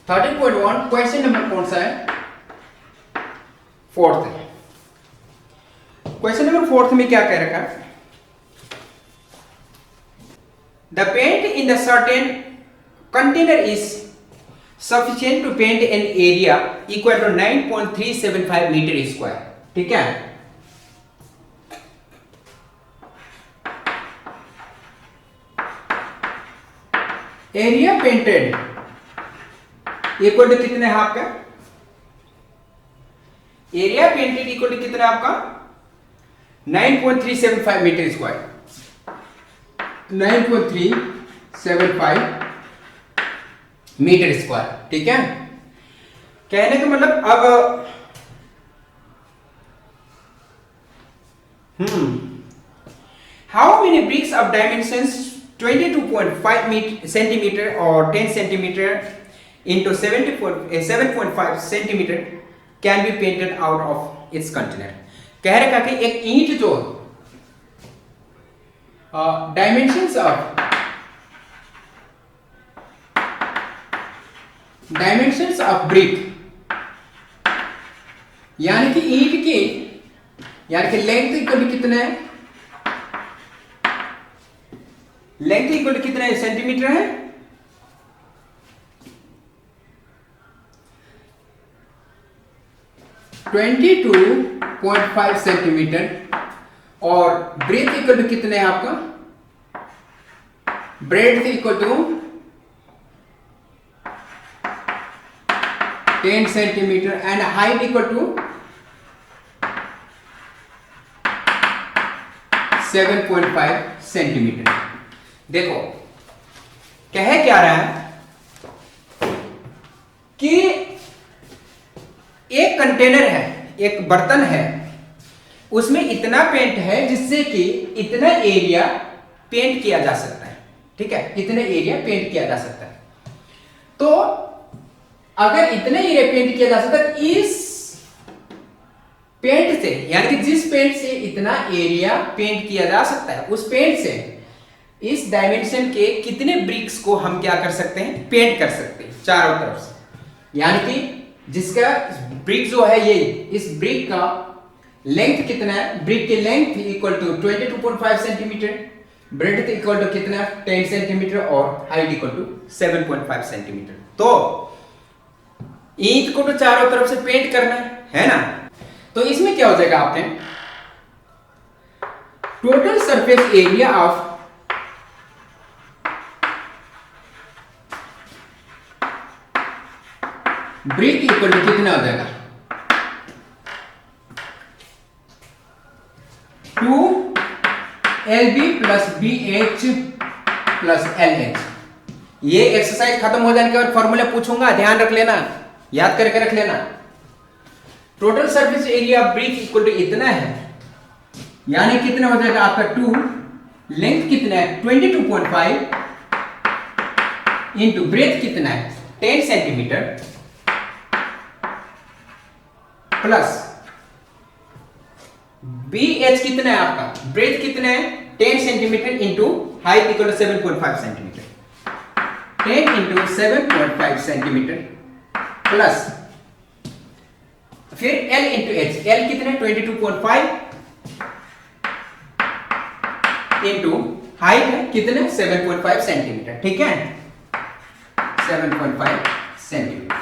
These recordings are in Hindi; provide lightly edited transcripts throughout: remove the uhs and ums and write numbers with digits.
13.1 क्वेश्चन नंबर कौन सा है? फोर्थ है। क्वेश्चन नंबर फोर्थ में क्या कह रखा है? The paint in the certain container is sufficient to paint an area equal to 9.375 metre square. ठीक है, एरिया पेंटेड इक्वल टू कितने है आपका? एरिया पेंटेड इक्वल टू कितना है आपका? 9.375 मीटर स्क्वायर। 9.375 metre square. ठीक है, कहने का मतलब अब how many bricks of dimensions 22.5 centimetre और 10 centimetre into 7.5 centimetre can be painted out of its container. कह रखा कि एक ईंट जो डायमेंशंस ऑफ ब्रिक, यानी कि ईंट की यानी कि लेंथ इक्वल टू कितना है? लेंथ इक्वल टू कितना है? सेंटीमीटर है। ट्वेंटी 2.5 सेंटीमीटर और ब्रेथ इक्वल टू कितने है आपका? Breadth equal to 10 centimetre and height equal to 7.5 centimetre. देखो कह क्या रहा है कि एक कंटेनर है, एक बर्तन है, उसमें इतना पेंट है जिससे कि इतना एरिया पेंट किया जा सकता है। ठीक है, इतना एरिया पेंट किया जा सकता है। तो अगर इतना एरिया पेंट किया जा सकता है, इस पेंट से यानी कि जिस पेंट से इतना एरिया पेंट किया जा सकता है, उस पेंट से इस डायमेंशन के कितने ब्रिक्स को हम क्या कर सकते हैं? पेंट कर सकते हैं चारों तरफ से। यानी कि जिसका ब्रिक जो है, ये इस ब्रिक का लेंथ कितना है? ब्रिक की length equal to 22.5 centimetre, breadth equal to कितना? 10 सेंटीमीटर और हाइट इक्वल टू 7.5 सेंटीमीटर। तो ईंट को तो चारों तरफ से पेंट करना है ना, तो इसमें क्या हो जाएगा आपके? Total surface area of brick equal to कितना हो जाएगा? 2LB plus BH plus LH। ये एक्सरसाइज खत्म हो जाने के बाद फॉर्मूला पूछूंगा, ध्यान रख लेना, याद करके रख लेना। Total surface area of brick equal to इतना है, यानी कितना हो जाएगा आपका? 2 लेंथ कितना है? 22.5 इंटू ब्रेथ कितना है? 10 सेंटीमीटर प्लस BH कितना है आपका? ब्रेथ कितना है? 10 centimetre into height equal to 7.5 centimetre. 10 into 7.5 centimetre plus फिर L इंटू H। L कितना है? 22.5 इंटू हाइट है कितना? 7.5 सेंटीमीटर। ठीक है, 7.5 सेंटीमीटर।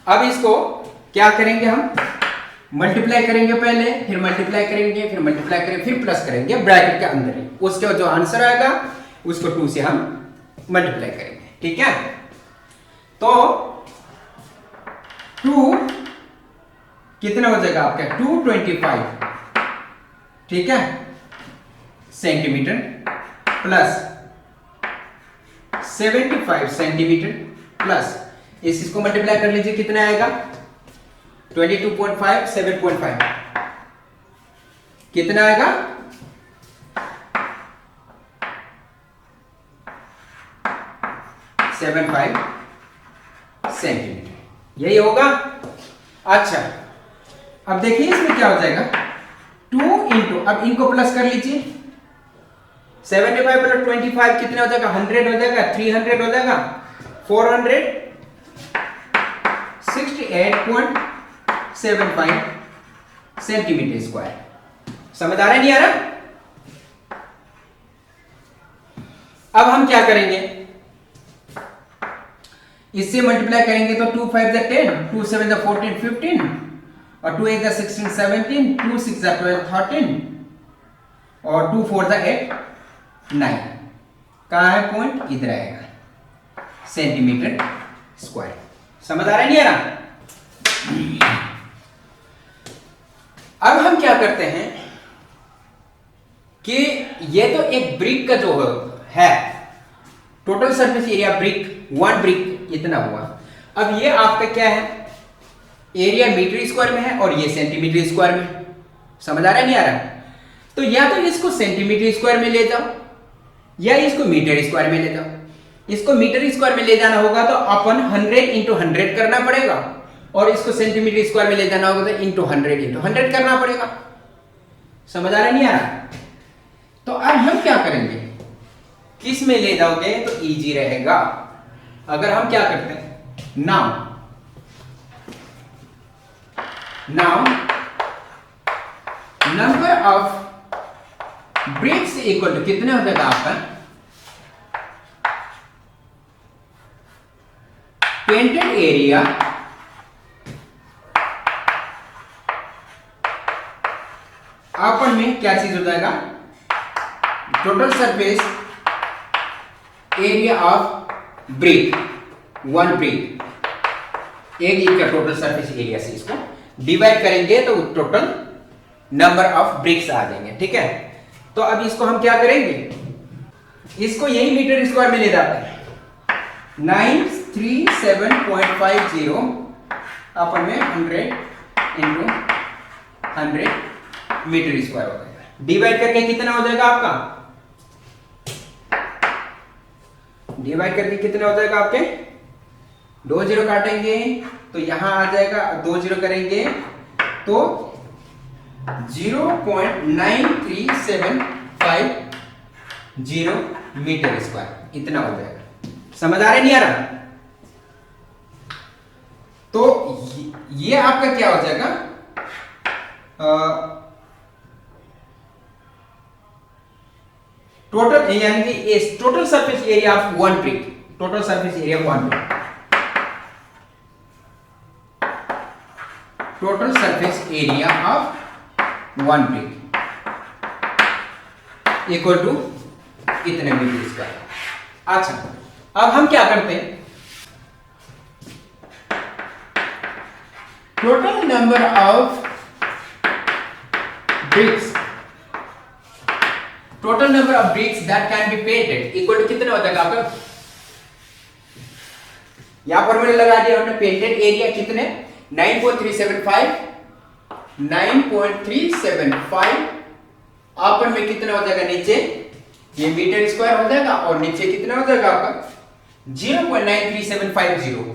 अब इसको क्या करेंगे? हम मल्टीप्लाई करेंगे पहले, फिर मल्टीप्लाई करेंगे, फिर मल्टीप्लाई करेंगे, फिर प्लस करेंगे ब्रैकेट के अंदर ही। उसके बाद जो आंसर आएगा उसको 2 से हम मल्टीप्लाई करेंगे। ठीक है, तो 2 कितना हो जाएगा आपका? 225 ठीक है सेंटीमीटर प्लस 75 सेंटीमीटर प्लस इसको मल्टीप्लाई कर लीजिए, कितना आएगा? 22.5 7.5 कितना आएगा? 75 सेंटीमीटर, यही होगा। अच्छा, अब देखिए इसमें क्या हो जाएगा? 2 इंटू, अब इनको प्लस कर लीजिए, 75 प्लस 25 कितना हो जाएगा? 100 हो जाएगा, 300 हो जाएगा, 400 8.75 सेंटीमीटर स्क्वायर। समझ आ रहा है नहीं आ रहा? अब हम क्या करेंगे, इससे मल्टीप्लाई करेंगे तो 2 5 10, 2 7 14 15 और 2 8 16 17, 2 6 12 13 और 2 4 8 9। कहाँ है पॉइंट? इधर आएगा, सेंटीमीटर स्क्वायर। समझ आ रहा है नहीं आ रहा? अब हम क्या करते हैं कि ये तो एक ब्रिक का जो है total surface area brick, 1 brick इतना हुआ। अब ये आपका क्या है, एरिया मीटर स्क्वायर में है और ये सेंटीमीटर स्क्वायर में। समझ आ रहा है नहीं आ रहा? तो या तो इसको सेंटीमीटर स्क्वायर में ले जाओ या इसको मीटर स्क्वायर में ले जाओ। इसको मीटर स्क्वायर में ले जाना होगा तो अपन 100 इंटू 100 करना पड़ेगा और इसको सेंटीमीटर स्क्वायर में ले जाना होगा तो इंटू 100 करना पड़ेगा। समझ आ रहा है नहीं आ रहा? तो अब हम क्या करेंगे, किस में ले जाओगे तो इजी रहेगा। अगर हम क्या करते हैं, now number of bricks equal to कितने हो जाएगा आपका, पेंटेड एरिया अपन में क्या चीज हो जाएगा, total surface area of brick, 1 brick, एक इंच का टोटल सरफेस एरिया से इसको डिवाइड करेंगे तो टोटल नंबर ऑफ ब्रिक्स आ जाएंगे। ठीक है, तो अब इसको हम क्या करेंगे, इसको यही मीटर स्क्वायर में ले जाते हैं। 937.50 अपन में 100 इंटू 100 मीटर स्क्वायर हो जाएगा। डिवाइड करके कितना हो जाएगा आपका, डिवाइड करके कितना हो जाएगा आपके, 2 जीरो काटेंगे तो यहां आ जाएगा, 2 जीरो करेंगे तो 0.9375 मीटर स्क्वायर इतना हो जाएगा। समझ आ रहा है नहीं आ रहा? तो ये आपका क्या हो जाएगा, टोटल यानी कि total surface area of 1 brick, total surface area 1 brick, total surface area of 1 brick equal to इतने मीटर स्क्वायर। अच्छा, अब हम क्या करते हैं, total number of bricks, total number of bricks that can be painted equal to कितना हो जाएगा आपका, यहां पर मैंने लगा दिया हमने पेंटेड एरिया कितने 9.375 अपन में कितना हो जाएगा, नीचे ये मीटर स्क्वायर हो जाएगा और नीचे कितना हो जाएगा आपका 0.9375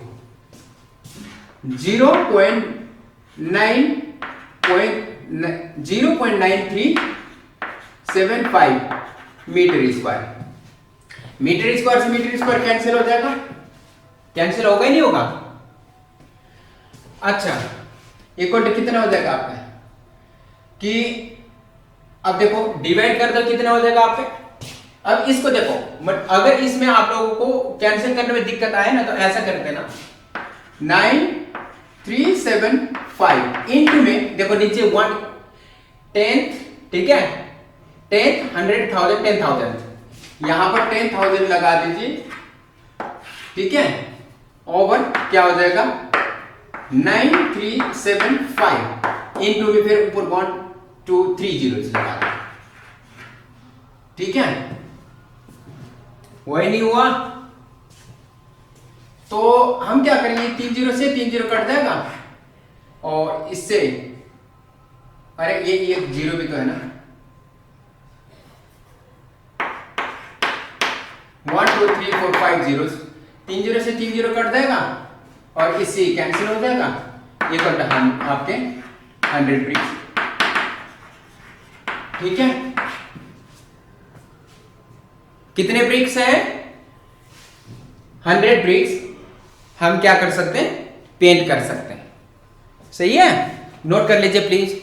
0.9375 मीटर स्क्वायर। मीटर स्क्वायर से मीटर स्क्वायर कैंसिल हो जाएगा, कैंसिल होगा ही नहीं होगा। अच्छा, इक्वल टू कितना हो जाएगा आपका, कि अब देखो डिवाइड कर दो कितना हो जाएगा आपके। अब इसको देखो, अगर इसमें आप लोगों को कैंसिल करने में दिक्कत आए ना तो ऐसा कर देना, 9375 इंटू में देखो नीचे 1/10, ठीक है, 10 100,000 10,000, यहां पर 10,000 लगा दीजिए, ठीक है, ओवर क्या हो जाएगा 9375 इंटू में फिर ऊपर 1 2 3 जीरो लगा दो, ठीक है, वही नहीं हुआ तो हम क्या करेंगे, 3 जीरो से 3 जीरो कट जाएगा और इससे, अरे ये जीरो भी तो है ना, 1 2 3 4 5 जीरो, 3 जीरो से 3 जीरो कट जाएगा और इससे कैंसिल हो जाएगा, ये कट हम आपके 100 ब्रिक्स, ठीक है। कितने ब्रिक्स हैं, 100 ब्रिक्स हम क्या कर सकते हैं, पेंट कर सकते हैं। सही है, नोट कर लीजिए प्लीज।